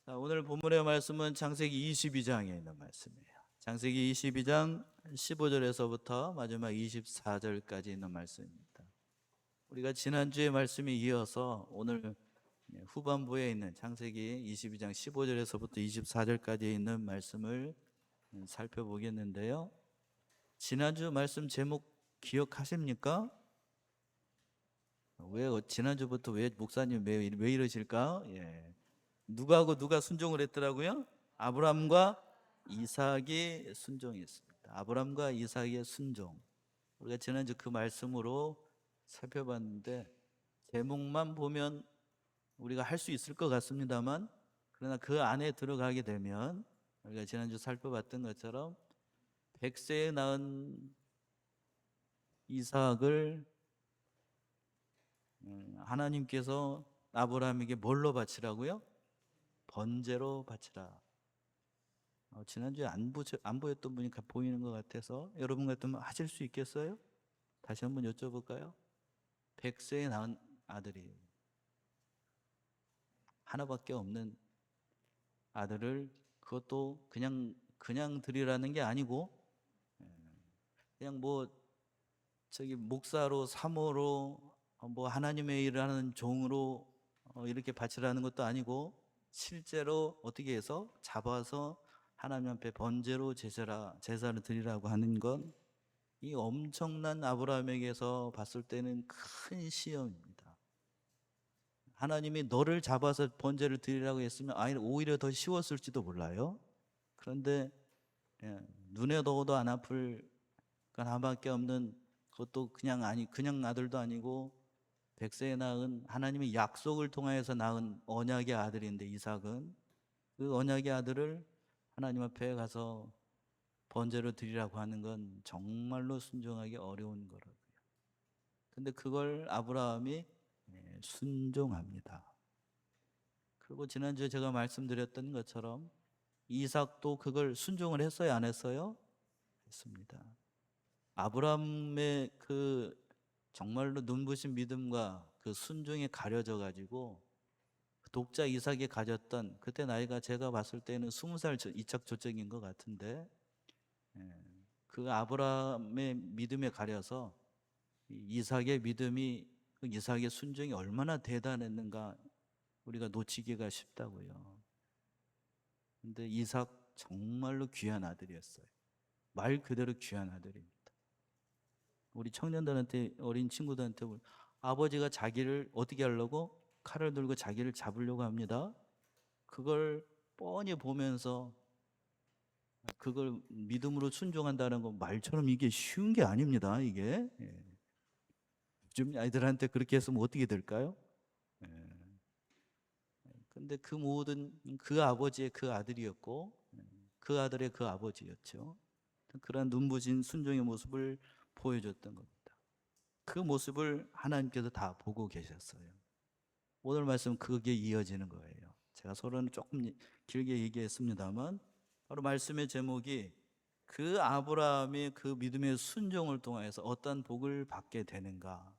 자, 오늘 본문의 말씀은 창세기 22장에 있는 말씀이에요. 창세기 22장 15절에서부터 마지막 24절까지 있는 말씀입니다. 우리가 지난주의 말씀에 이어서 오늘 후반부에 있는 창세기 22장 15절에서부터 24절까지 있는 말씀을 살펴보겠는데요. 지난주 말씀 제목 기억하십니까? 지난주부터 왜 목사님 왜 이러실까? 누구하고 누가 순종을 했더라고요? 아브람과 이삭이 순종했습니다. 아브람과 이삭의 순종. 우리가 지난주 그 말씀으로 살펴봤는데 제목만 보면 우리가 할 수 있을 것 같습니다만, 그러나 그 안에 들어가게 되면 우리가 지난주 살펴봤던 것처럼 100세에 낳은 이삭을 하나님께서 아브라함에게 뭘로 바치라고요? 번제로 바치라. 지난주에 안 보였던 분이 보이는 것 같아서 여러분 같으면 하실 수 있겠어요? 다시 한번 여쭤볼까요? 100세에 낳은 아들이 하나밖에 없는 아들을, 그것도 그냥 드리라는 게 아니고 그냥 뭐 저기 목사로 사모로 뭐 하나님의 일을 하는 종으로 이렇게 바치라는 것도 아니고, 실제로 어떻게 해서 잡아서 하나님 앞에 번제로 제사를 드리라고 하는 건 이 엄청난 아브라함에게서 봤을 때는 큰 시험입니다. 하나님이 너를 잡아서 번제를 드리라고 했으면 오히려 더 쉬웠을지도 몰라요. 그런데 눈에 넣어도 안 아플 그 하나밖에 없는, 그것도 그냥 아들도 아니고 100세에 낳은 하나님의 약속을 통하여서 낳은 언약의 아들인데, 이삭은 그 언약의 아들을 하나님 앞에 가서 번제로 드리라고 하는 건 정말로 순종하기 어려운 거라고요. 근데 그걸 아브라함이 순종합니다. 그리고 지난주에 제가 말씀드렸던 것처럼 이삭도 그걸 순종을 했어요, 안 했어요? 했습니다. 아브라함의 그 정말로 눈부신 믿음과 그 순종에 가려져 가지고 독자 이삭이 가졌던, 그때 나이가 제가 봤을 때는 20살 이착 조적인 것 같은데, 그 아브라함의 믿음에 가려서 이삭의 믿음이, 그 이삭의 순종이 얼마나 대단했는가 우리가 놓치기가 쉽다고요. 근데 이삭 정말로 귀한 아들이었어요. 말 그대로 귀한 아들입니다. 우리 청년들한테, 어린 친구들한테 아버지가 자기를 어떻게 하려고 칼을 들고 자기를 잡으려고 합니다. 그걸 뻔히 보면서 그걸 믿음으로 순종한다는 건 말처럼 이게 쉬운 게 아닙니다. 이게 요즘 아이들한테 그렇게 했으면 어떻게 될까요? 예. 근데 그 모든, 그 아버지의 그 아들이었고 그 아들의 그 아버지였죠. 그런 눈부신 순종의 모습을 보여줬던 겁니다. 그 모습을 하나님께서 다 보고 계셨어요. 오늘 말씀 그게 이어지는 거예요. 제가 서론은 조금 길게 얘기했습니다만, 바로 말씀의 제목이 그 아브라함의 그 믿음의 순종을 통해서 어떤 복을 받게 되는가.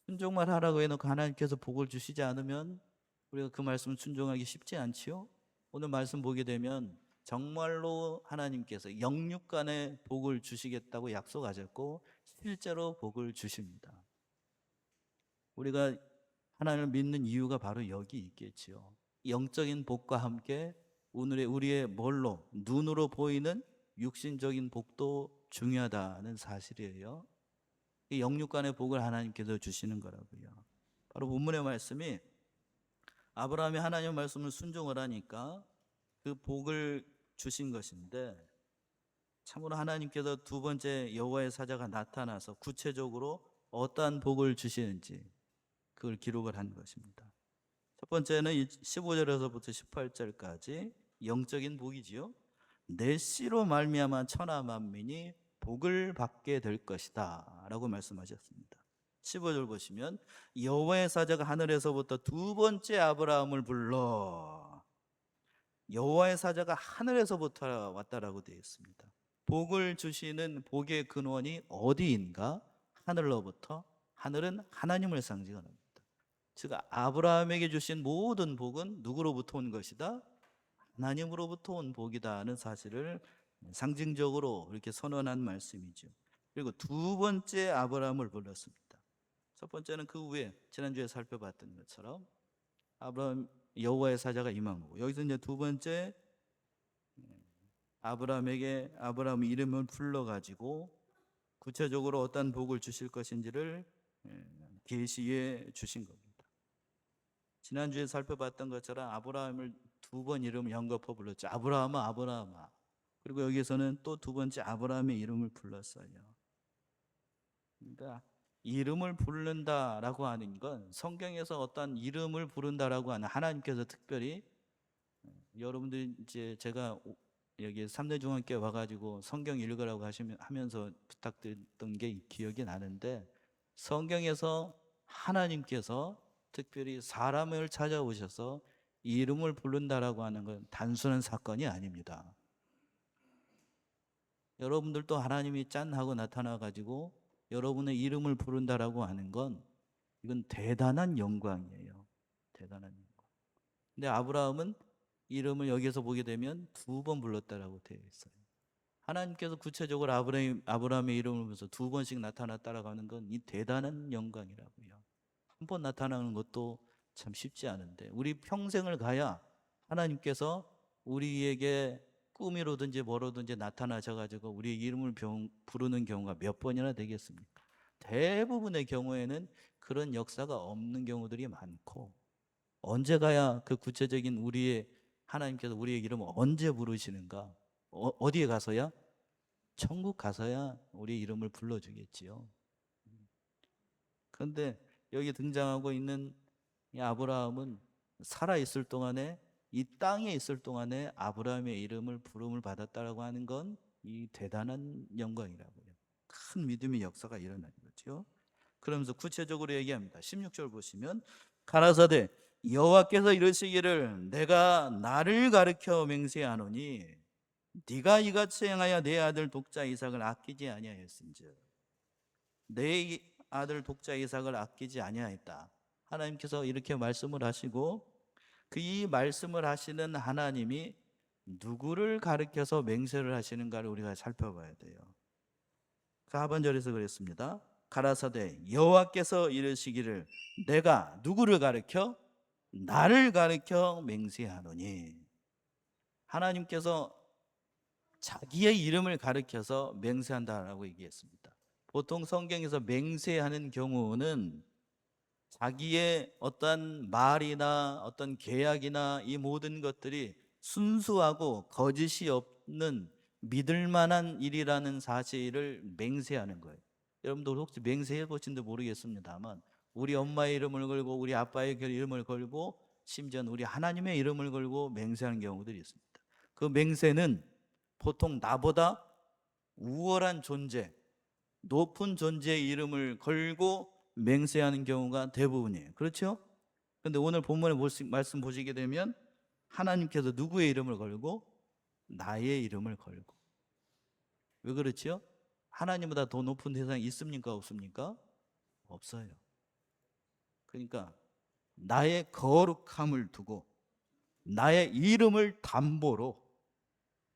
순종만 하라고 해놓고 하나님께서 복을 주시지 않으면 우리가 그 말씀 순종하기 쉽지 않지요. 오늘 말씀 보게 되면 정말로 하나님께서 영육간의 복을 주시겠다고 약속하셨고 실제로 복을 주십니다. 우리가 하나님을 믿는 이유가 바로 여기 있겠지요. 영적인 복과 함께 오늘의 우리의 눈으로 보이는 육신적인 복도 중요하다는 사실이에요. 이 영육간의 복을 하나님께서 주시는 거라고요. 바로 본문의 말씀이 아브라함이 하나님의 말씀을 순종을 하니까 그 복을 주신 것인데, 참으로 하나님께서 두 번째 여호와의 사자가 나타나서 구체적으로 어떠한 복을 주시는지 그걸 기록을 한 것입니다. 첫 번째는 15절에서부터 18절까지 영적인 복이지요. 내 씨로 말미암아 천하 만민이 복을 받게 될 것이다 라고 말씀하셨습니다. 15절 보시면 여호와의 사자가 하늘에서부터 두 번째 아브라함을 불러, 여호와의 사자가 하늘에서부터 왔다라고 되어 있습니다. 복을 주시는 복의 근원이 어디인가? 하늘로부터. 하늘은 하나님을 상징합니다. 즉 아브라함에게 주신 모든 복은 누구로부터 온 것이다? 하나님으로부터 온 복이다 하는 사실을 상징적으로 이렇게 선언한 말씀이죠. 그리고 두 번째 아브라함을 불렀습니다. 첫 번째는 그 후에 지난주에 살펴봤던 것처럼 아브라함 여호와의 사자가 임한 거고, 여기서 이제 두 번째 아브라함에게 아브라함 이름을 불러가지고 구체적으로 어떤 복을 주실 것인지를 계시해 주신 겁니다. 지난주에 살펴봤던 것처럼 아브라함을 두 번 이름을 연거푸 불렀죠. 아브라함아, 아브라함아. 그리고 여기서는 또 두 번째 아브라함의 이름을 불렀어요. 그러니까 이름을 부른다라고 하는 건, 성경에서 어떤 이름을 부른다라고 하는, 하나님께서 특별히 여러분들 이제 제가 여기 삼대중앙교회 와가지고 성경 읽으라고 하면서 부탁드렸던 게 기억이 나는데, 성경에서 하나님께서 특별히 사람을 찾아오셔서 이름을 부른다라고 하는 건 단순한 사건이 아닙니다. 여러분들도 하나님이 짠 하고 나타나 가지고 여러분의 이름을 부른다라고 하는 건, 이건 대단한 영광이에요. 대단한 영광. 근데 아브라함은 이름을 여기서 보게 되면 두 번 불렀다라고 되어 있어요. 하나님께서 구체적으로 아브라함의 이름을 부르면서 두 번씩 나타났다라고 하는 건 이 대단한 영광이라고요. 한 번 나타나는 것도 참 쉽지 않은데, 우리 평생을 가야 하나님께서 우리에게 꿈이로든지 뭐로든지 나타나셔가지고 우리 이름을 부르는 경우가 몇 번이나 되겠습니까? 대부분의 경우에는 그런 역사가 없는 경우들이 많고, 언제 가야 그 구체적인 우리의, 하나님께서 우리의 이름을 언제 부르시는가? 어디에 가서야? 천국 가서야 우리 이름을 불러주겠지요. 그런데 여기 등장하고 있는 이 아브라함은 살아있을 동안에, 이 땅에 있을 동안에 아브라함의 이름을 부름을 받았다라고 하는 건 이 대단한 영광이라고요. 큰 믿음의 역사가 일어나는 거죠. 그러면서 구체적으로 얘기합니다. 16절 보시면, 가라사대 여호와께서 이르시기를 내가 나를 가르쳐 맹세하노니 네가 이같이 행하여 내 아들 독자 이삭을 아끼지 아니하였은즉. 내 아들 독자 이삭을 아끼지 아니하였다. 하나님께서 이렇게 말씀을 하시고, 그 이 말씀을 하시는 하나님이 누구를 가르쳐서 맹세를 하시는가를 우리가 살펴봐야 돼요. 그 하반절에서 그랬습니다. 가라사대 여호와께서 이르시기를 내가 누구를 가르쳐? 나를 가르쳐 맹세하노니. 하나님께서 자기의 이름을 가르쳐서 맹세한다라고 얘기했습니다. 보통 성경에서 맹세하는 경우는 자기의 어떤 말이나 어떤 계약이나 이 모든 것들이 순수하고 거짓이 없는 믿을 만한 일이라는 사실을 맹세하는 거예요. 여러분들 혹시 맹세해 보신지 모르겠습니다만, 우리 엄마의 이름을 걸고 우리 아빠의 이름을 걸고 심지어는 우리 하나님의 이름을 걸고 맹세하는 경우들이 있습니다. 그 맹세는 보통 나보다 우월한 존재, 높은 존재의 이름을 걸고 맹세하는 경우가 대부분이에요. 그렇죠? 그런데 오늘 본문의 말씀 보시게 되면 하나님께서 누구의 이름을 걸고? 나의 이름을 걸고. 왜 그렇지요? 하나님보다 더 높은 세상이 있습니까? 없습니까? 없어요. 그러니까 나의 거룩함을 두고 나의 이름을 담보로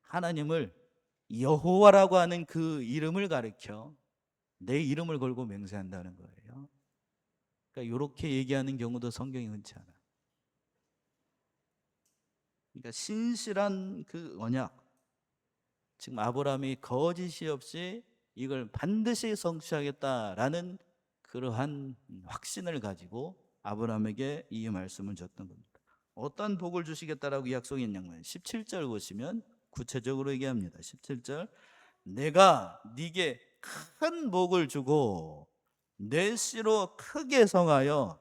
하나님을 여호와라고 하는 그 이름을 가리켜 내 이름을 걸고 맹세한다는 거예요. 그러니까 이렇게 얘기하는 경우도 성경에 흔치 않아요. 그러니까 신실한 그 언약, 지금 아브라함이 거짓이 없이 이걸 반드시 성취하겠다라는 그러한 확신을 가지고 아브라함에게 이 말씀을 줬던 겁니다. 어떤 복을 주시겠다라고 약속했냐면 17절 보시면 구체적으로 얘기합니다. 17절 내가 네게 큰 복을 주고 내 씨로 크게 성하여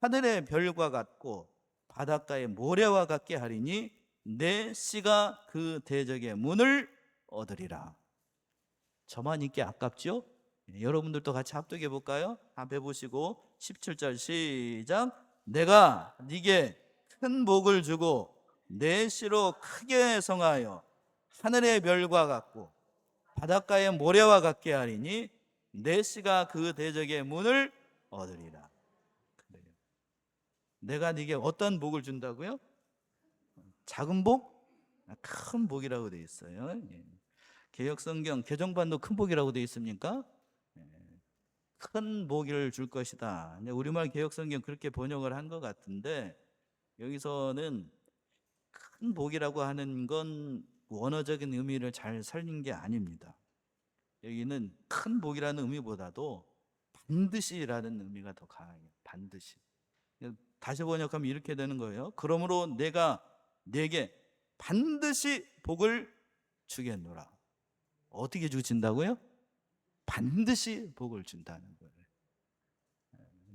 하늘의 별과 같고 바닷가의 모래와 같게 하리니 내 씨가 그 대적의 문을 얻으리라. 저만 있기 아깝죠? 여러분들도 같이 합독해 볼까요? 한번 해보시고 17절 시작. 내가 네게 큰 복을 주고 내 씨로 크게 성하여 하늘의 별과 같고 바닷가의 모래와 같게 하리니 내 씨가 그 대적의 문을 얻으리라. 그래요. 내가 네게 어떤 복을 준다고요? 작은 복? 큰 복이라고 돼 있어요. 예. 개역성경 개정반도 큰 복이라고 돼 있습니까? 예. 큰 복을 줄 것이다. 이제 우리말 개역성경 그렇게 번역을 한 것 같은데, 여기서는 큰 복이라고 하는 건 원어적인 의미를 잘 살린 게 아닙니다. 여기는 큰 복이라는 의미보다도 반드시라는 의미가 더 강해요. 반드시. 다시 번역하면 이렇게 되는 거예요. 그러므로 내가 네게 반드시 복을 주겠노라. 어떻게 주신다고요? 반드시 복을 준다는 거예요.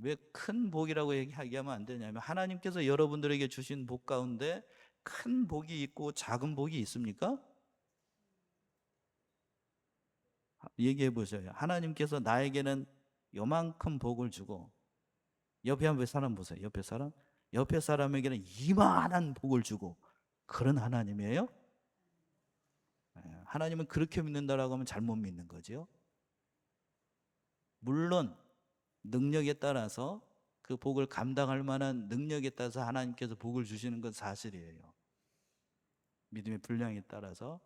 왜 큰 복이라고 얘기하면 안 되냐면, 하나님께서 여러분들에게 주신 복 가운데 큰 복이 있고 작은 복이 있습니까? 얘기해 보세요. 하나님께서 나에게는 요만큼 복을 주고, 옆에 한 사람 보세요. 옆에 사람, 옆에 사람에게는 이만한 복을 주고, 그런 하나님이에요? 하나님은 그렇게 믿는다라고 하면 잘못 믿는 거죠. 물론 능력에 따라서, 그 복을 감당할 만한 능력에 따라서 하나님께서 복을 주시는 건 사실이에요. 믿음의 분량에 따라서.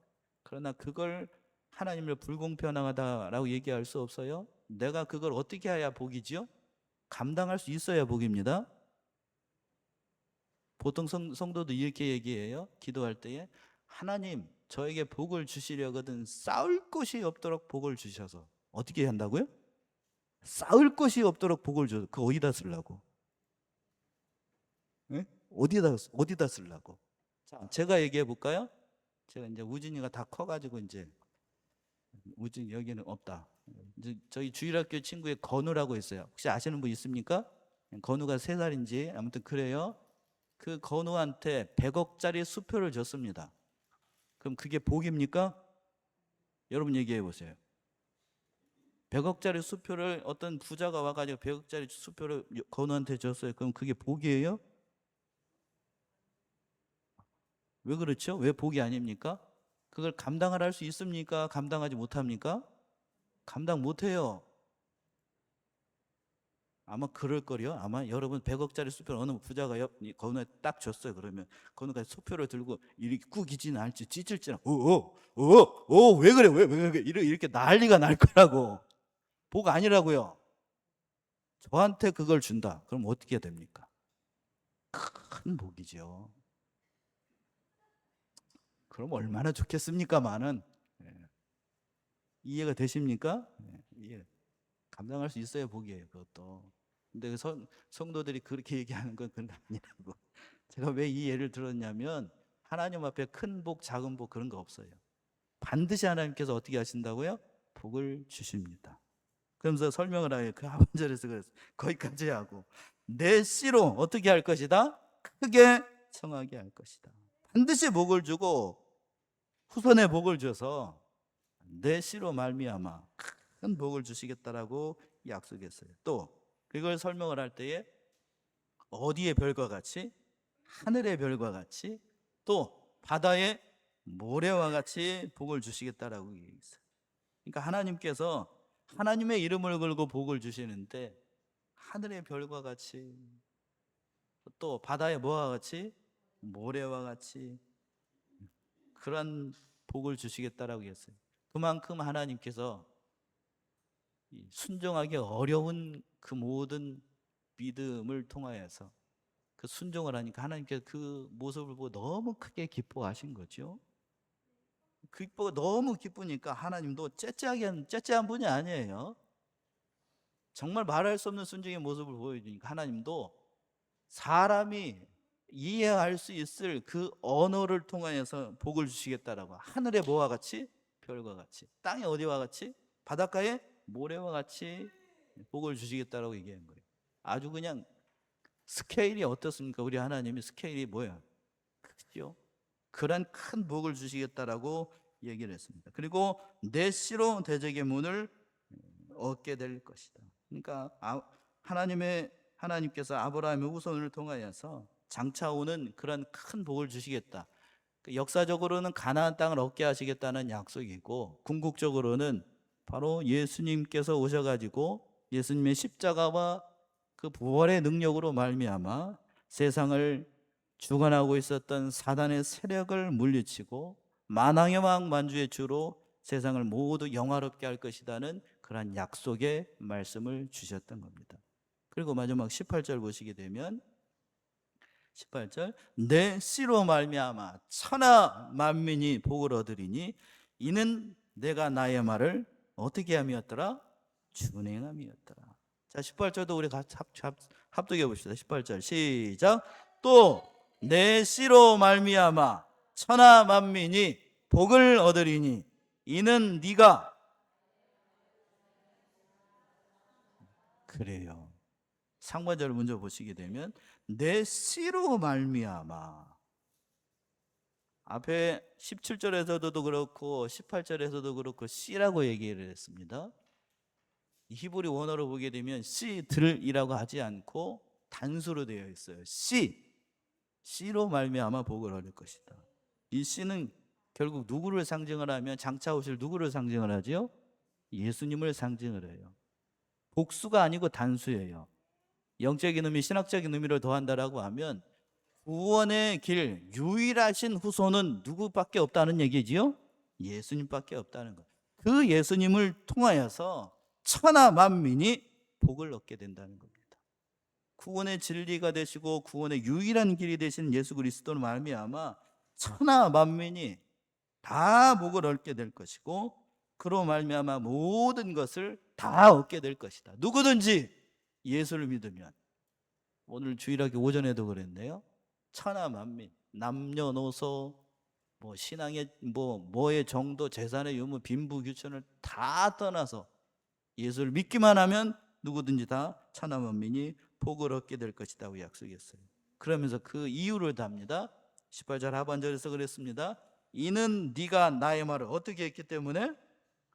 그러나 그걸 하나님을 불공평하다라고 얘기할 수 없어요. 내가 그걸 어떻게 해야 복이지요? 감당할 수 있어야 복입니다. 보통 성도도 이렇게 얘기해요. 기도할 때에, 하나님 저에게 복을 주시려거든 싸울 것이 없도록 복을 주셔서. 어떻게 한다고요? 싸울 것이 없도록 복을 줘서. 그거 어디다 쓰려고? 네? 어디다 쓰려고? 자, 제가 얘기해 볼까요? 제가 이제 우진이가 다 커가지고, 이제 우진 여기는 없다. 이제 저희 주일학교 친구의 건우라고 있어요. 혹시 아시는 분 있습니까? 건우가 3살인지 아무튼 그래요. 그 건우한테 100억짜리 수표를 줬습니다. 그럼 그게 복입니까? 여러분 얘기해 보세요. 100억짜리 수표를 어떤 부자가 와가지고 100억짜리 수표를 건우한테 줬어요. 그럼 그게 복이에요? 왜 그렇죠? 왜 복이 아닙니까? 그걸 감당을 할 수 있습니까? 감당하지 못합니까? 감당 못해요. 아마 그럴 거요. 아마 여러분 100억짜리 수표를 어느 부자가 건우에 딱 줬어요. 그러면 건우가 수표를 들고 이렇게 꾸기지는 않지, 찢을지는, 왜 그래, 왜 그래, 이렇게 난리가 날 거라고. 복 아니라고요. 저한테 그걸 준다. 그럼 어떻게 됩니까? 큰 복이죠. 그럼 얼마나 좋겠습니까만은. 이해가 되십니까? 이해. 감당할 수 있어야 복이에요, 그것도. 근데 성도들이 그렇게 얘기하는 건 그건 아니라고. 제가 왜 이 예를 들었냐면, 하나님 앞에 큰 복, 작은 복 그런 거 없어요. 반드시 하나님께서 어떻게 하신다고요? 복을 주십니다. 그러면서 설명을 하요. 그 하반절에서 그랬어요. 거기까지 하고, 내 씨로 어떻게 할 것이다? 크게 성하게 할 것이다. 반드시 복을 주고 후손의 복을 줘서 내 씨로 말미암아 큰 복을 주시겠다라고 약속했어요. 또 그걸 설명을 할 때에, 어디의 별과 같이? 하늘의 별과 같이, 또 바다의 모래와 같이 복을 주시겠다라고 얘기했어요. 그러니까 하나님께서 하나님의 이름을 걸고 복을 주시는데, 하늘의 별과 같이, 또 바다의 뭐와 같이? 모래와 같이, 그런 복을 주시겠다라고 했어요. 그만큼 하나님께서 순종하기 어려운 그 모든 믿음을 통하여서 그 순종을 하니까, 하나님께서 그 모습을 보고 너무 크게 기뻐하신 거죠. 너무 기쁘니까 하나님도 째째한 분이 아니에요. 정말 말할 수 없는 순종의 모습을 보여주니까 하나님도 사람이 이해할 수 있을 그 언어를 통하여서 복을 주시겠다라고. 하늘의 뭐와 같이? 별과 같이. 땅의 어디와 같이? 바닷가의 모래와 같이 복을 주시겠다라고 얘기한 거예요. 아주 그냥 스케일이 어떻습니까? 우리 하나님의 스케일이 뭐야? 크죠? 그런 큰 복을 주시겠다라고 얘기를 했습니다. 그리고 내 씨로 대적의 문을 얻게 될 것이다. 그러니까 하나님께서 아브라함의 후손을 통하여서 장차 오는 그런 큰 복을 주시겠다. 역사적으로는 가나안 땅을 얻게 하시겠다는 약속이고, 궁극적으로는 바로 예수님께서 오셔가지고 예수님의 십자가와 그 부활의 능력으로 말미암아 세상을 주관하고 있었던 사단의 세력을 물리치고 만왕의 왕 만주의 주로 세상을 모두 영화롭게 할 것이라는 그러한 약속의 말씀을 주셨던 겁니다. 그리고 마지막 18절 보시게 되면 18절 내 씨로 말미암아 천하 만민이 복을 얻으리니 이는 내가 나의 말을 어떻게 함이었더라? 준행함이었더라. 자, 18절도 우리 같이 합독해 봅시다. 18절 시작. 또 내 씨로 말미암아 천하 만민이 복을 얻으리니 이는 네가 그래요. 상반절을 먼저 보시게 되면 내 씨로 말미암아, 앞에 17절에서도 그렇고 18절에서도 그렇고 씨라고 얘기를 했습니다. 히브리 원어로 보게 되면 씨들이라고 하지 않고 단수로 되어 있어요. 씨로 말미암아 복을 얻을 것이다. 이 씨는 결국 누구를 상징을 하면 장차 오실 누구를 상징을 하죠? 예수님을 상징을 해요. 복수가 아니고 단수예요. 영적인 의미, 신학적인 의미를 더한다라고 하면 구원의 길, 유일하신 후손은 누구밖에 없다는 얘기지요? 예수님밖에 없다는 것. 그 예수님을 통하여서 천하 만민이 복을 얻게 된다는 겁니다. 구원의 진리가 되시고 구원의 유일한 길이 되신 예수 그리스도를 말미암아 천하 만민이 다 복을 얻게 될 것이고 그로 말미암아 모든 것을 다 얻게 될 것이다. 누구든지 예수를 믿으면, 오늘 주일학교 오전에도 그랬네요. 천하 만민, 남녀노소, 뭐 신앙의 뭐의 정도, 재산의 유무, 빈부귀천을 다 떠나서 예수를 믿기만 하면 누구든지 다 천하 만민이 복을 얻게 될 것이라고 약속했어요. 그러면서 그 이유를 답니다. 18절 하반절에서 그랬습니다. 이는 네가 나의 말을 어떻게 했기 때문에?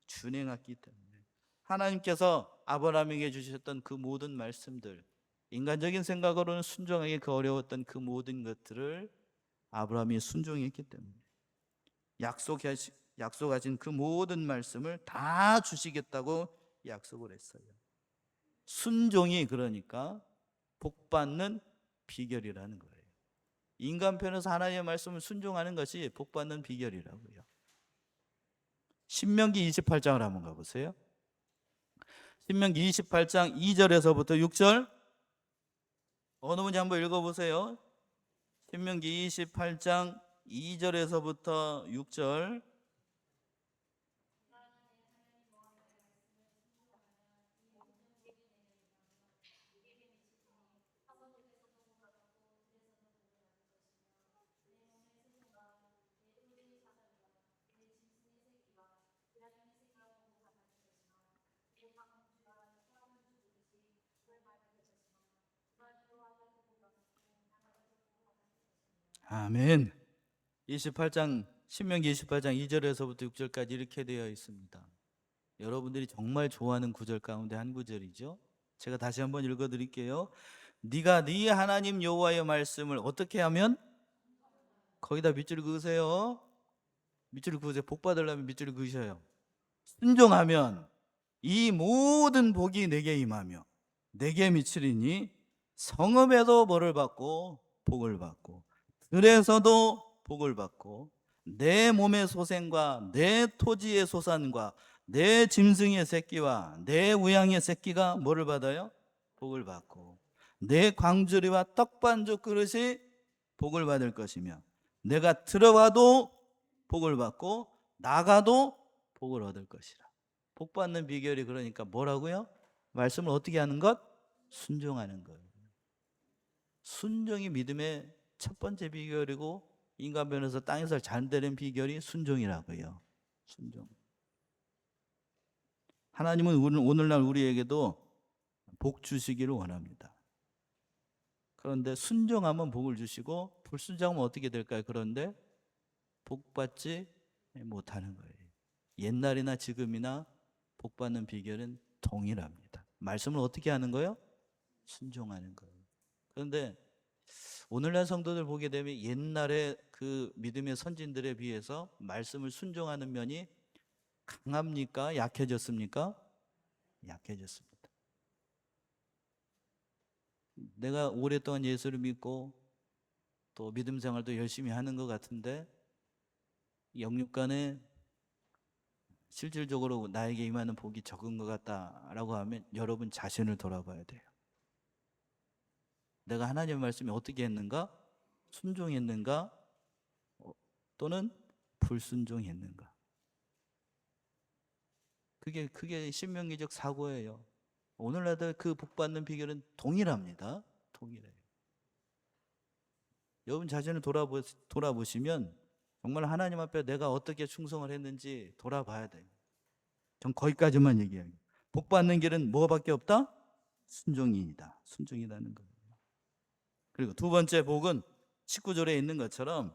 준행했기 때문에. 하나님께서 아브라함에게 주셨던 그 모든 말씀들, 인간적인 생각으로는 순종하기 그 어려웠던 그 모든 것들을 아브라함이 순종했기 때문에 약속하신 그 모든 말씀을 다 주시겠다고 약속을 했어요. 순종이 그러니까 복받는 비결이라는 거예요. 인간 편에서 하나님의 말씀을 순종하는 것이 복받는 비결이라고요. 신명기 28장을 한번 가보세요. 신명기 28장 2절에서부터 6절, 어느 분이 한번 읽어보세요. 신명기 28장 2절에서부터 6절. 아멘. 28장 신명기 28장 2절에서부터 6절까지 이렇게 되어 있습니다. 여러분들이 정말 좋아하는 구절 가운데 한 구절이죠. 제가 다시 한번 읽어 드릴게요. 네가 네 하나님 여호와의 말씀을 어떻게 하면? 거기다 밑줄 그으세요. 밑줄 그으세요. 복 받으려면 밑줄 그으셔요. 순종하면 이 모든 복이 내게 임하며 내게 미치리니 성읍에도 벌을 받고 복을 받고 들에서도 복을 받고 내 몸의 소생과 내 토지의 소산과 내 짐승의 새끼와 내 우양의 새끼가 뭐를 받아요? 복을 받고 내 광주리와 떡반죽 그릇이 복을 받을 것이며 내가 들어가도 복을 받고 나가도 복을 얻을 것이라. 복 받는 비결이 그러니까 뭐라고요? 말씀을 어떻게 하는 것? 순종하는 거예요. 순종이 믿음의 첫 번째 비결이고 인간 변에서 땅에서 잘 되는 비결이 순종이라고요. 순종. 하나님은 오늘날 우리에게도 복 주시기를 원합니다. 그런데 순종하면 복을 주시고 불순종하면 어떻게 될까요? 그런데 복 받지 못하는 거예요. 옛날이나 지금이나 복 받는 비결은 동일합니다. 말씀을 어떻게 하는 거예요? 순종하는 거예요. 그런데 오늘날 성도들 보게 되면 옛날에 그 믿음의 선진들에 비해서 말씀을 순종하는 면이 강합니까? 약해졌습니까? 약해졌습니다. 내가 오랫동안 예수를 믿고 또 믿음 생활도 열심히 하는 것 같은데 영육간에 실질적으로 나에게 임하는 복이 적은 것 같다라고 하면 여러분 자신을 돌아봐야 돼요. 내가 하나님의 말씀에 어떻게 했는가? 순종했는가? 또는 불순종했는가? 그게 신명기적 사고예요. 오늘날 그 복 받는 비결은 동일합니다. 동일해요. 여러분 자신을 돌아보시면 정말 하나님 앞에 내가 어떻게 충성을 했는지 돌아봐야 돼요. 전 거기까지만 얘기해요. 복 받는 길은 뭐밖에 없다? 순종이다. 순종이라는 거예요. 그리고 두 번째 복은 19절에 있는 것처럼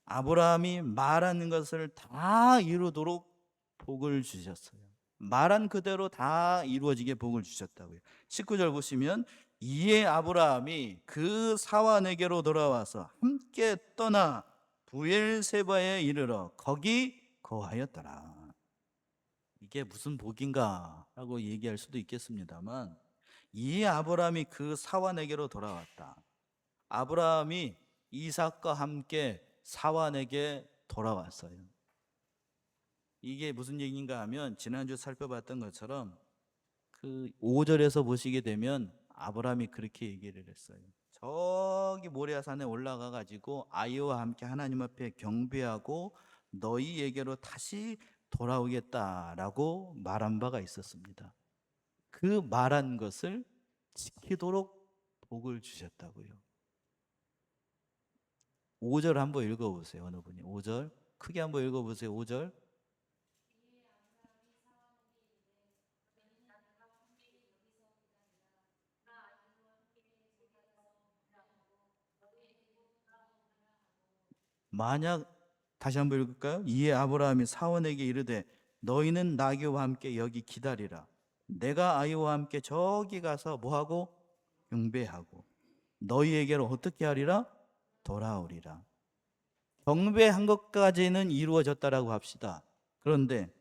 아브라함이 말하는 것을 다 이루도록 복을 주셨어요. 말한 그대로 다 이루어지게 복을 주셨다고요. 19절 보시면 이에 아브라함이 그 사환에게로 돌아와서 함께 떠나 부엘세바에 이르러 거기 거하였더라. 이게 무슨 복인가 라고 얘기할 수도 있겠습니다만 이에 아브라함이 그 사환에게로 돌아왔다. 아브라함이 이삭과 함께 사환에게 돌아왔어요. 이게 무슨 얘기인가 하면 지난주 살펴봤던 것처럼 그 5절에서 보시게 되면 아브라함이 그렇게 얘기를 했어요. 저기 모리아산에 올라가 가지고 아이와 함께 하나님 앞에 경배하고 너희에게로 다시 돌아오겠다라고 말한 바가 있었습니다. 그 말한 것을 지키도록 복을 주셨다고요. 5절 한번 읽어보세요. 어느 분이 5절 크게 한번 읽어보세요. 5절 만약 다시 한번 읽을까요? 이에 아브라함이 사원에게 이르되 너희는 나귀와 함께 여기 기다리라. 내가 아이와 함께 저기 가서 뭐하고 경배하고 너희에게로 어떻게 하리라? 돌아오리라. 경배한 것까지는 이루어졌다라고 합시다. 그런데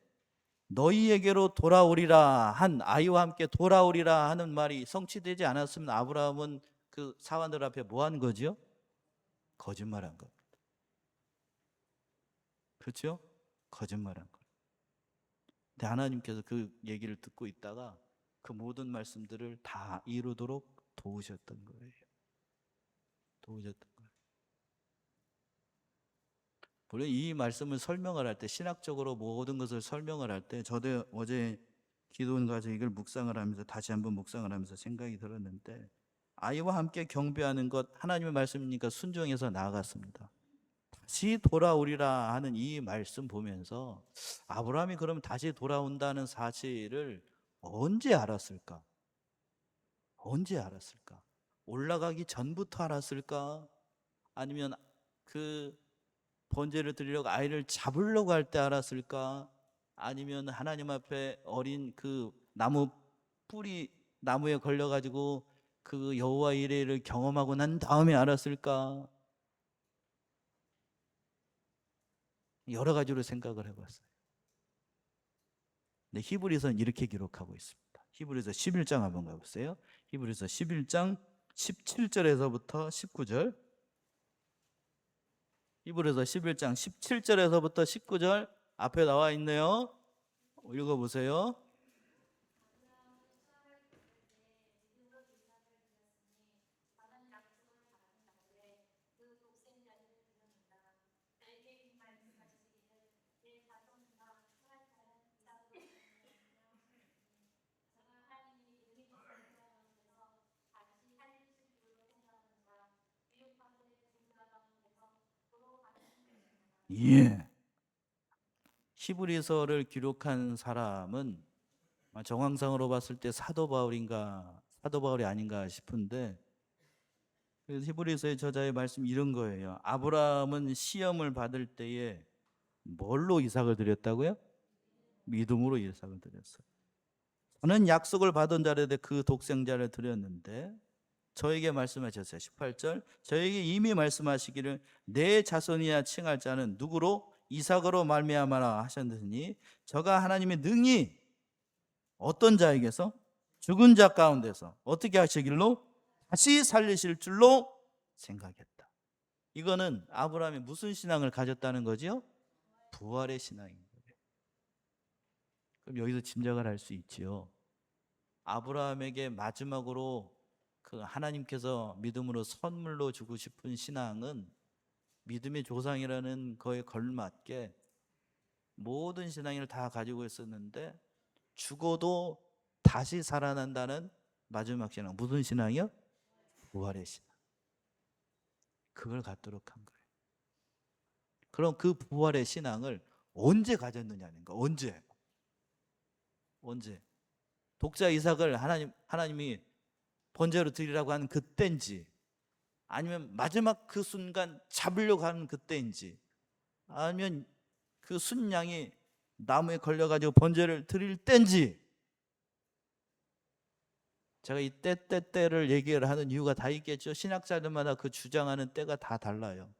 너희에게로 돌아오리라 한 아이와 함께 돌아오리라 하는 말이 성취되지 않았으면 아브라함은 그 사원들 앞에 뭐 한 거죠? 거짓말한 거. 그렇죠? 거짓말한 거. 근데 하나님께서 그 얘기를 듣고 있다가 그 모든 말씀들을 다 이루도록 도우셨던 거예요. 도우셨던 거예요. 물론 이 말씀을 설명을 할 때 신학적으로 모든 것을 설명을 할 때 저도 어제 기도원 가서 이걸 묵상을 하면서 다시 한번 묵상을 하면서 생각이 들었는데 아이와 함께 경배하는 것 하나님의 말씀이니까 순종해서 나아갔습니다. 다시 돌아오리라 하는 이 말씀 보면서 아브라함이 그럼 다시 돌아온다는 사실을 언제 알았을까? 언제 알았을까? 올라가기 전부터 알았을까? 아니면 그 번제를 드리려고 아이를 잡으려고 할 때 알았을까? 아니면 하나님 앞에 어린 그 나무 뿌리 나무에 걸려 가지고 그 여호와 이레를 경험하고 난 다음에 알았을까? 여러 가지로 생각을 해봤어요. 근데 히브리서는 이렇게 기록하고 있습니다. 히브리서 11장 한번 가보세요. 히브리서 11장 17절에서부터 19절. 히브리서 11장 17절에서부터 19절 앞에 나와 있네요. 읽어보세요. 예. 히브리서를 기록한 사람은 정황상으로 봤을 때 사도 바울인가 사도 바울이 아닌가 싶은데 그래서 히브리서의 저자의 말씀이 이런 거예요. 아브라함은 시험을 받을 때에 뭘로 이삭을 드렸다고요? 믿음으로 이삭을 드렸어요. 저는 약속을 받은 자들에게 그 독생자를 드렸는데 저에게 말씀하셨어요. 18절 저에게 이미 말씀하시기를 내 자손이야 칭할 자는 누구로? 이삭으로 말미암아라 하셨으니 저가 하나님의 능히 어떤 자에게서? 죽은 자 가운데서 어떻게 하시길로? 다시 살리실 줄로 생각했다. 이거는 아브라함이 무슨 신앙을 가졌다는 거지요? 부활의 신앙인 거예요. 그럼 여기서 짐작을 할 수 있지요. 아브라함에게 마지막으로 그 하나님께서 믿음으로 선물로 주고 싶은 신앙은 믿음의 조상이라는 거에 걸맞게 모든 신앙을 다 가지고 있었는데 죽어도 다시 살아난다는 마지막 신앙. 무슨 신앙이요? 부활의 신앙. 그걸 갖도록 한 거예요. 그럼 그 부활의 신앙을 언제 가졌느냐는 거. 언제? 독자 이삭을 하나님이 번제로 드리라고 하는 그때인지, 아니면 마지막 그 순간 잡으려고 하는 그때인지, 아니면 그 순양이 나무에 걸려가지고 번제를 드릴 때인지. 제가 이 때를 얘기를 하는 이유가 다 있겠죠. 신학자들마다 그 주장하는 때가 다 달라요.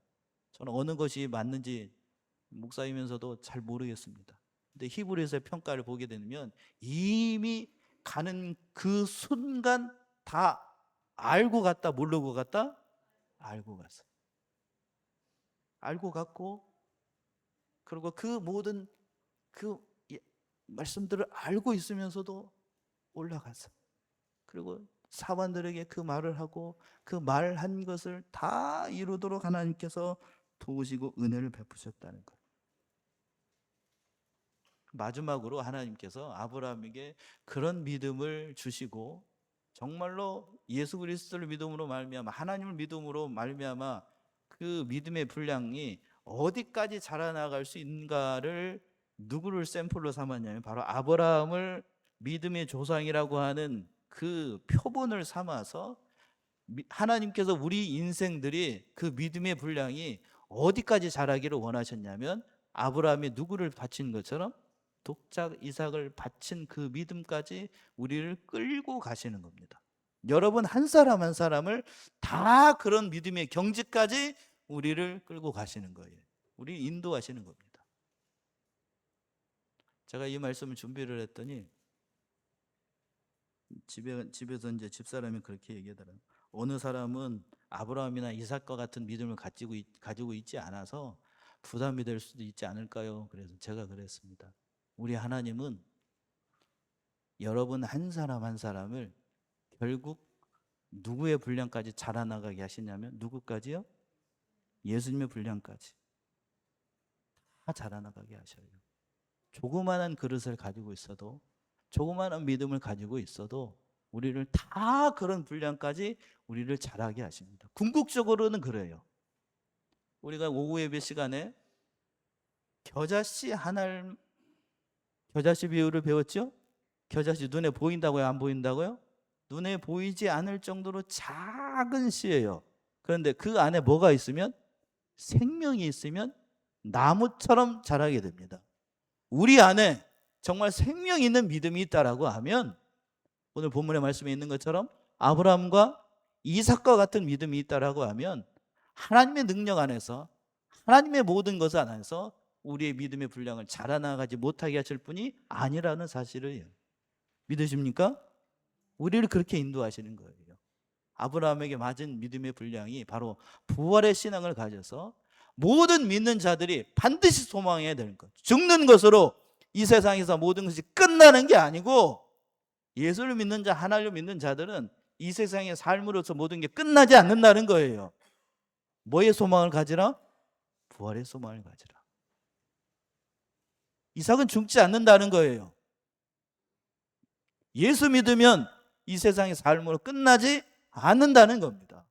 저는 어느 것이 맞는지 목사이면서도 잘 모르겠습니다. 근데 히브리서의 평가를 보게 되면 이미 가는 그 순간 다 알고 갔다, 모르고 갔다? 알고 갔어. 알고 갔고, 그리고 그 모든 그 말씀들을 알고 있으면서도 올라갔어. 그리고 사관들에게 그 말을 하고 그 말한 것을 다 이루도록 하나님께서 도우시고 은혜를 베푸셨다는 것. 마지막으로 하나님께서 아브라함에게 그런 믿음을 주시고, 정말로 예수 그리스도를 믿음으로 말미암아, 하나님을 믿음으로 말미암아 그 믿음의 분량이 어디까지 자라나갈 수 있는가를 누구를 샘플로 삼았냐면 바로 아브라함을 믿음의 조상이라고 하는 그 표본을 삼아서 하나님께서 우리 인생들이 그 믿음의 분량이 어디까지 자라기를 원하셨냐면 아브라함이 누구를 바친 것처럼 독자 이삭을 바친 그 믿음까지 우리를 끌고 가시는 겁니다. 여러분 한 사람 한 사람을 다 그런 믿음의 경지까지 우리를 끌고 가시는 거예요. 우리 인도하시는 겁니다. 제가 이 말씀을 준비를 했더니 집에서 이제 집사람이 그렇게 얘기하더라고요. 어느 사람은 아브라함이나 이삭과 같은 믿음을 가지고 있지 않아서 부담이 될 수도 있지 않을까요? 그래서 제가 그랬습니다. 우리 하나님은 여러분 한 사람 한 사람을 결국 누구의 분량까지 자라나가게 하시냐면, 누구까지요? 예수님의 분량까지 다 자라나가게 하셔요. 조그마한 그릇을 가지고 있어도, 조그마한 믿음을 가지고 있어도 우리를 다 그런 분량까지 우리를 자라게 하십니다. 궁극적으로는 그래요. 우리가 오후 예배 시간에 겨자씨 겨자씨 비유를 배웠죠? 겨자씨 눈에 보인다고요? 안 보인다고요? 눈에 보이지 않을 정도로 작은 씨예요. 그런데 그 안에 뭐가 있으면, 생명이 있으면 나무처럼 자라게 됩니다. 우리 안에 정말 생명 있는 믿음이 있다라고 하면, 오늘 본문의 말씀에 있는 것처럼 아브라함과 이삭과 같은 믿음이 있다라고 하면 하나님의 능력 안에서, 하나님의 모든 것 안에서 우리의 믿음의 분량을 자라나가지 못하게 하실 분이 아니라는 사실을 믿으십니까? 우리를 그렇게 인도하시는 거예요. 아브라함에게 맞은 믿음의 분량이 바로 부활의 신앙을 가져서 모든 믿는 자들이 반드시 소망해야 되는 것, 죽는 것으로 이 세상에서 모든 것이 끝나는 게 아니고, 예수를 믿는 자, 하나님을 믿는 자들은 이 세상의 삶으로서 모든 게 끝나지 않는다는 거예요. 뭐의 소망을 가지라? 부활의 소망을 가지라. 이삭은 죽지 않는다는 거예요. 예수 믿으면 이 세상의 삶으로 끝나지 않는다는 겁니다.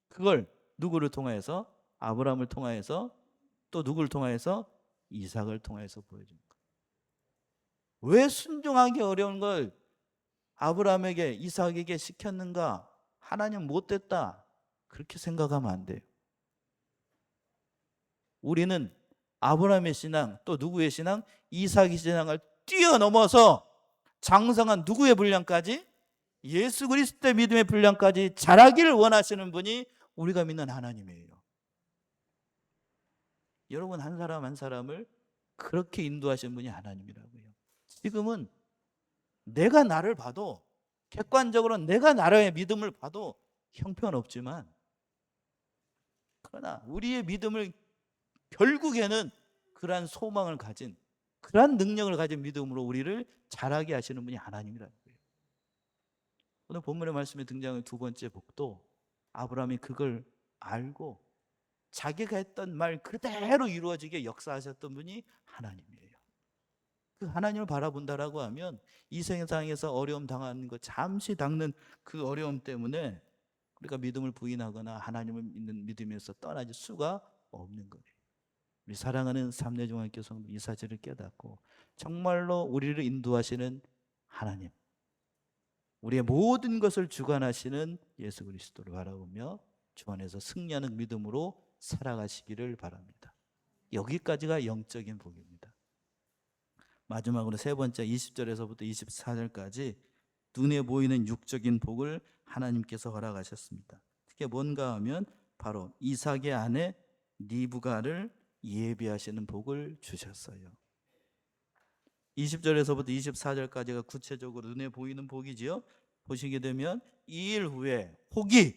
그걸 누구를 통하여서? 아브라함을 통하여서, 또 누구를 통하여서? 이삭을 통하여서 보여준 거예요. 왜 순종하기 어려운 걸 아브라함에게, 이삭에게 시켰는가? 하나님 못됐다, 그렇게 생각하면 안 돼요. 우리는 아브라함의 신앙, 또 누구의 신앙? 이삭의 신앙을 뛰어넘어서 장성한 누구의 분량까지? 예수 그리스도의 믿음의 분량까지 자라기를 원하시는 분이 우리가 믿는 하나님이에요. 여러분 한 사람 한 사람을 그렇게 인도하시는 분이 하나님이라고요. 지금은 내가 나를 봐도, 객관적으로 내가 나의 믿음을 봐도 형편없지만, 그러나 우리의 믿음을 결국에는 그러한 소망을 가진, 그러한 능력을 가진 믿음으로 우리를 자라게 하시는 분이 하나님이라는 거예요. 오늘 본문의 말씀에 등장하는 두 번째 복도, 아브라함이 그걸 알고 자기가 했던 말 그대로 이루어지게 역사하셨던 분이 하나님이에요. 그 하나님을 바라본다라고 하면 이 세상에서 어려움 당하는 거 잠시 닦는 그 어려움 때문에 우리가 믿음을 부인하거나 하나님을 믿는 믿음에서 떠나질 수가 없는 거예요. 우리 사랑하는 삼례중학교 성도 이 사실을 깨닫고 정말로 우리를 인도하시는 하나님, 우리의 모든 것을 주관하시는 예수 그리스도를 바라보며 주 안에서 승리하는 믿음으로 살아가시기를 바랍니다. 여기까지가 영적인 복입니다. 마지막으로 세 번째 20절에서부터 24절까지 눈에 보이는 육적인 복을 하나님께서 허락하셨습니다. 그게 뭔가 하면 바로 이삭의 아내 리브가를 예비하시는 복을 주셨어요. 20절에서부터 24절까지가 구체적으로 눈에 보이는 복이지요. 보시게 되면 2일 후에 혹이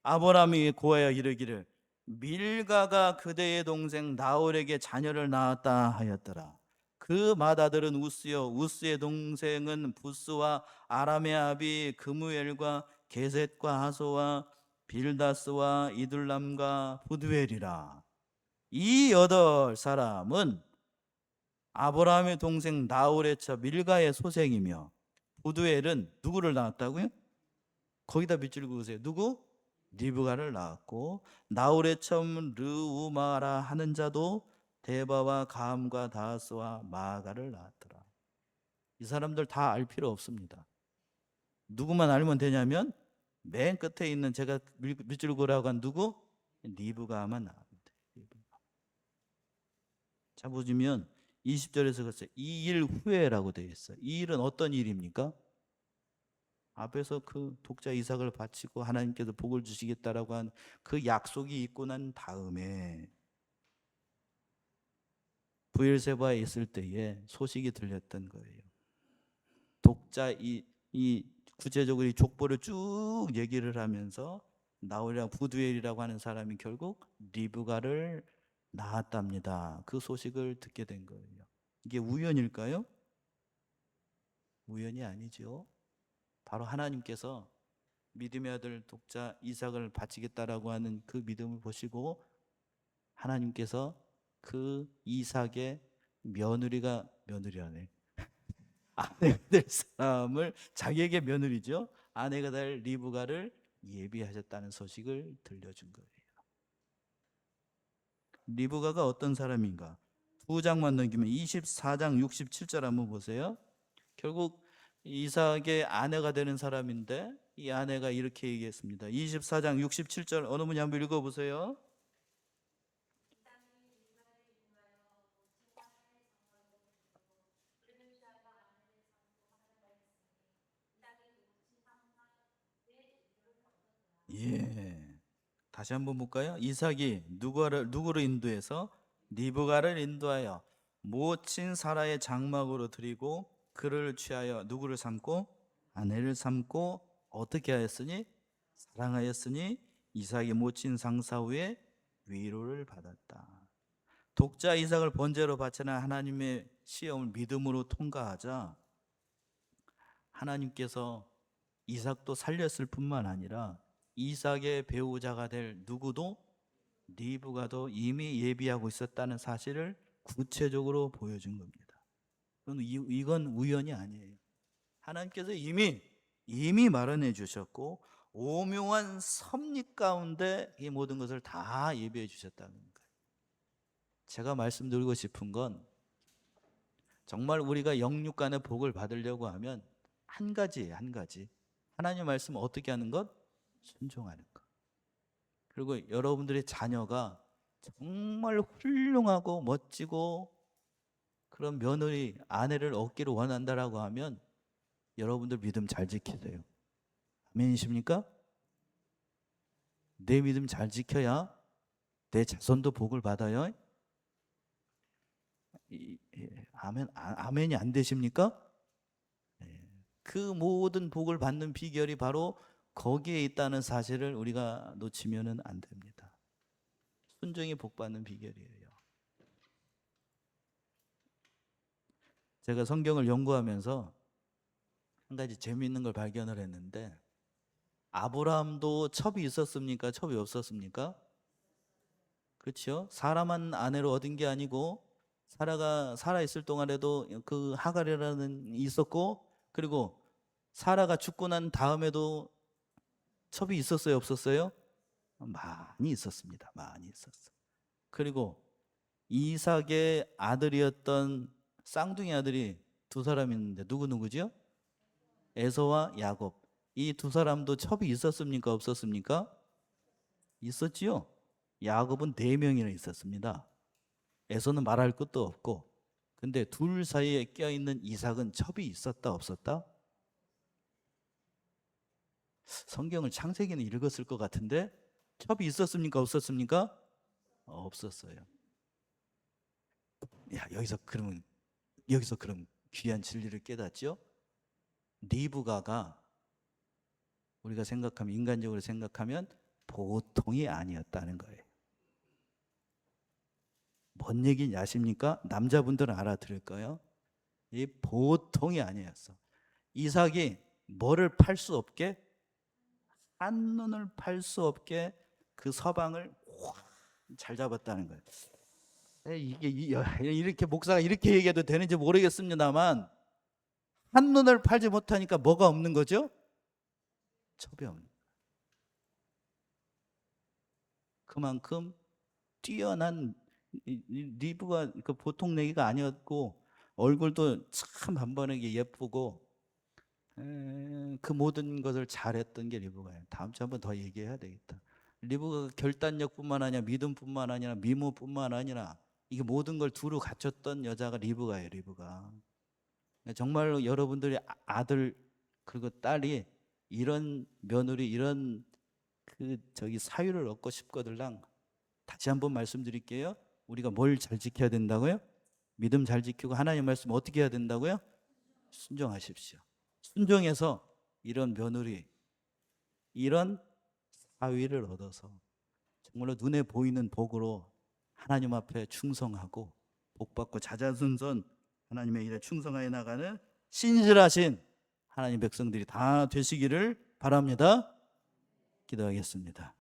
아브라함이 고하여 이르기를 밀가가 그대의 동생 나홀에게 자녀를 낳았다 하였더라. 그 맏아들은 우스요 우스의 동생은 부스와 아람의 아비 그무엘과 게셋과 하소와 빌다스와 이둘람과 부두엘이라. 이 8사람은 아브라함의 동생 나홀의 처 밀가의 소생이며, 부두엘은 누구를 낳았다고요? 거기다 밑줄 그으세요. 누구? 리브가를 낳았고, 나홀의 처 르우마라 하는 자도 데바와 감과 다스와 마가를 낳았더라. 이 사람들 다 알 필요 없습니다. 누구만 알면 되냐면 맨 끝에 있는 제가 밑줄 그으라고 한 누구? 리브가만 나옵니다. 자, 보시면 20절에서 그랬어요. 이 일 후에라고 되어 있어요. 이 일은 어떤 일입니까? 앞에서 그 독자 이삭을 바치고 하나님께서 복을 주시겠다라고 한 그 약속이 있고 난 다음에 브엘세바에 있을 때에 소식이 들렸던 거예요. 독자 이 구체적으로 이 족보를 쭉 얘기를 하면서 나홀이랑 부두엘이라고 하는 사람이 결국 리브가를 낳았답니다. 그 소식을 듣게 된 거예요. 이게 우연일까요? 우연이 아니죠. 바로 하나님께서 믿음의 아들 독자 이삭을 바치겠다라고 하는 그 믿음을 보시고 하나님께서 그 이삭의 며느리라네. 아내가 될 사람을, 자기에게 며느리죠. 아내가 될 리브가를 예비하셨다는 소식을 들려준 거예요. 리브가가 어떤 사람인가? 두 장만 넘기면 24장 67절 한번 보세요. 결국 이삭의 아내가 되는 사람인데 이 아내가 이렇게 얘기했습니다. 24장 67절 어느 분이 한번 읽어보세요. 예, 다시 한번 볼까요? 이삭이 누구를 인도해서 리브가를 인도하여 모친 사라의 장막으로 들이고 그를 취하여 누구를 삼고 아내를 삼고 어떻게 하였으니 사랑하였으니 이삭이 모친 상사 후에 위로를 받았다. 독자 이삭을 번제로 바치는 하나님의 시험을 믿음으로 통과하자 하나님께서 이삭도 살렸을 뿐만 아니라 이삭의 배우자가 될 누구도 리브가도 이미 예비하고 있었다는 사실을 구체적으로 보여준 겁니다. 이건 우연이 아니에요. 하나님께서 이미 마련해 주셨고 오묘한 섭리 가운데 이 모든 것을 다 예비해 주셨다는 거예요. 제가 말씀드리고 싶은 건 정말 우리가 영육간의 복을 받으려고 하면 한 가지예요. 한 가지. 하나님의 말씀을 어떻게 하는 것? 순종하는 것. 그리고 여러분들의 자녀가 정말 훌륭하고 멋지고 그런 며느리, 아내를 얻기를 원한다라고 하면 여러분들 믿음 잘 지키세요. 아멘이십니까? 내 믿음 잘 지켜야 내 자손도 복을 받아요. 아멘이 안 되십니까? 그 모든 복을 받는 비결이 바로 거기에 있다는 사실을 우리가 놓치면은 안 됩니다. 순종이 복받는 비결이에요. 제가 성경을 연구하면서 한 가지 재미있는 걸 발견을 했는데, 아브라함도 첩이 있었습니까? 첩이 없었습니까? 그렇죠? 사라만 아내로 얻은 게 아니고 사라가 살아 있을 동안에도 그 하갈이라는 있었고, 그리고 사라가 죽고 난 다음에도 첩이 있었어요, 없었어요? 많이 있었습니다. 많이 있었어. 그리고 이삭의 아들이었던 쌍둥이 아들이 두 사람 있는데 누구죠? 에서와 야곱. 이 두 사람도 첩이 있었습니까? 없었습니까? 있었지요. 야곱은 4명이나 있었습니다. 에서는 말할 것도 없고. 근데 둘 사이에 껴있는 이삭은 첩이 있었다 없었다? 성경을 창세기는 읽었을 것 같은데 첩이 있었습니까? 없었습니까? 없었어요. 야, 여기서 그럼 귀한 진리를 깨닫죠? 리브가가 우리가 생각하면, 인간적으로 생각하면 보통이 아니었다는 거예요. 뭔 얘기인지 아십니까? 남자분들은 알아들을 거예요. 이 보통이 아니었어. 이삭이 뭐를 팔 수 없게, 한눈을 팔 수 없게 그 서방을 잘 잡았다는 거예요. 이게 이렇게 목사가 이렇게 얘기해도 되는지 모르겠습니다만, 한눈을 팔지 못하니까 뭐가 없는 거죠? 첩이 없는 거예요. 그만큼 뛰어난, 리브가 그 보통 내기가 아니었고, 얼굴도 참 단번하게 예쁘고, 그 모든 것을 잘했던 게 리브가예요. 다음 주에 한번 더 얘기해야 되겠다. 리브가 결단력뿐만 아니라 믿음뿐만 아니라 미모뿐만 아니라 이게 모든 걸 두루 갖췄던 여자가 리브가예요. 리브가. 정말로 여러분들이 아들 그리고 딸이 이런 며느리, 이런 사유를 얻고 싶거들랑, 다시 한번 말씀드릴게요. 우리가 뭘 잘 지켜야 된다고요? 믿음 잘 지키고 하나님 말씀 어떻게 해야 된다고요? 순종하십시오. 순종해서 이런 며느리, 이런 사위를 얻어서 정말로 눈에 보이는 복으로 하나님 앞에 충성하고 복받고 자자손손 하나님의 일에 충성하여 나가는 신실하신 하나님 백성들이 다 되시기를 바랍니다. 기도하겠습니다.